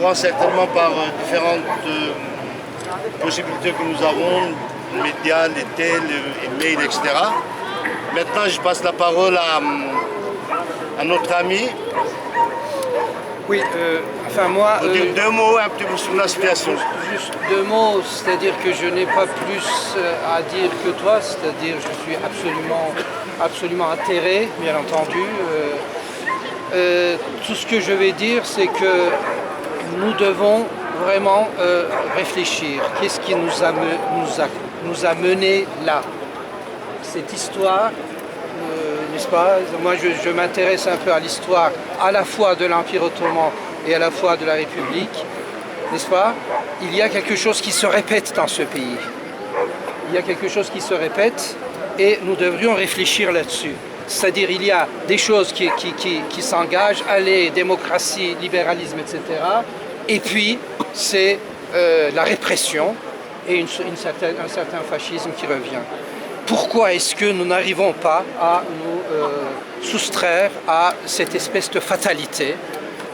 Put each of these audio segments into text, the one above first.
courant certainement par différentes possibilités que nous avons, médias, les télés, les mails, etc. Maintenant, je passe la parole à notre ami. Oui, enfin moi... Pour dire deux mots un petit peu sur la situation. Juste deux mots, c'est-à-dire que je n'ai pas plus à dire que toi, c'est-à-dire je suis absolument atterré, bien entendu. Tout ce que je vais dire, c'est que nous devons vraiment réfléchir. Qu'est-ce qui nous a menés là? Cette histoire, n'est-ce pas? Moi, je m'intéresse un peu à l'histoire à la fois de l'Empire ottoman et à la fois de la République, n'est-ce pas? Il y a quelque chose qui se répète dans ce pays. Il y a quelque chose qui se répète et nous devrions réfléchir là-dessus. C'est-à-dire il y a des choses qui s'engagent, allez, démocratie, libéralisme, etc. Et puis c'est la répression et un certain fascisme qui revient. Pourquoi est-ce que nous n'arrivons pas à nous soustraire à cette espèce de fatalité,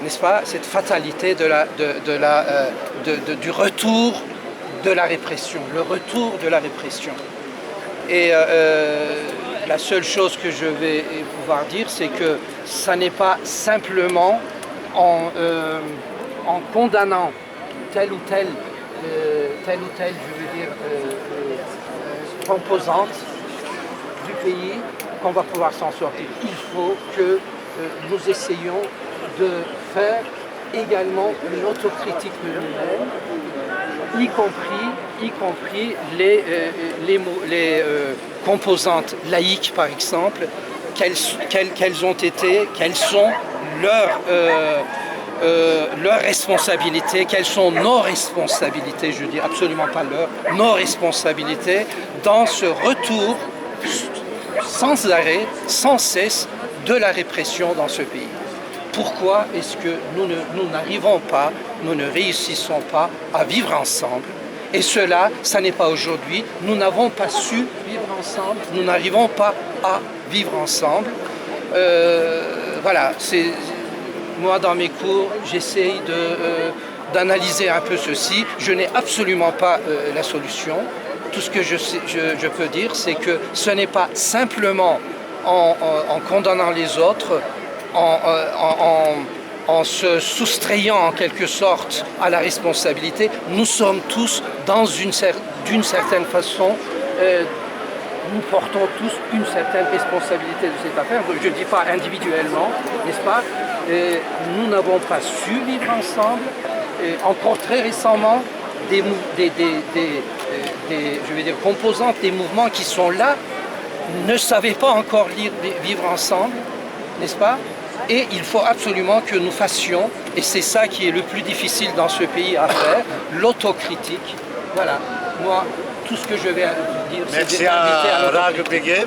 n'est-ce pas? Cette fatalité du retour de la répression, le retour de la répression. Et la seule chose que je vais pouvoir dire, c'est que ça n'est pas simplement en condamnant telle ou telle, je veux dire, composante du pays qu'on va pouvoir s'en sortir. Il faut que nous essayions de faire également une autocritique de nous-mêmes, y compris les composantes laïques, par exemple, quelles ont été, quelles sont leurs responsabilités, quelles sont nos responsabilités, je dis absolument pas nos responsabilités dans ce retour sans arrêt, sans cesse de la répression dans ce pays. Pourquoi est-ce que nous n'arrivons pas, nous ne réussissons pas à vivre ensemble? Et cela, ça n'est pas aujourd'hui. Nous n'avons pas su vivre ensemble, nous n'arrivons pas à vivre ensemble. Voilà, moi dans mes cours, j'essaye d'analyser un peu ceci. Je n'ai absolument pas la solution. Tout ce que je peux dire, c'est que ce n'est pas simplement en condamnant les autres, en se soustrayant en quelque sorte à la responsabilité. Nous sommes tous, d'une certaine façon, nous portons tous une certaine responsabilité de cette affaire. Je ne dis pas individuellement, n'est-ce pas? Nous n'avons pas su vivre ensemble. Encore très récemment, je veux dire, composantes des mouvements qui sont là ne savaient pas encore vivre ensemble, n'est-ce pas? Et il faut absolument que nous fassions, et c'est ça qui est le plus difficile dans ce pays à faire, l'autocritique. Voilà, moi, tout ce que je vais dire, c'est d'inviter à l'autocritique.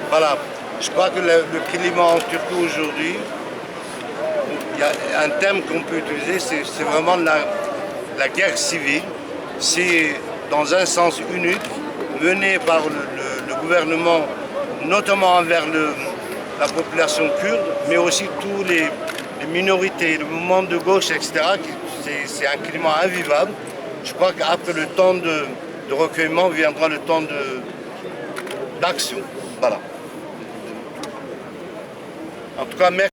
Voilà, je crois que le climat en Turquie aujourd'hui, il y a un thème qu'on peut utiliser, c'est vraiment la guerre civile. C'est dans un sens unique, mené par le gouvernement, notamment envers la population kurde, mais aussi tous les minorités, le mouvement de gauche, etc. C'est un climat invivable. Je crois qu'après le temps de recueillement viendra le temps d'action. Voilà. En tout cas, merci.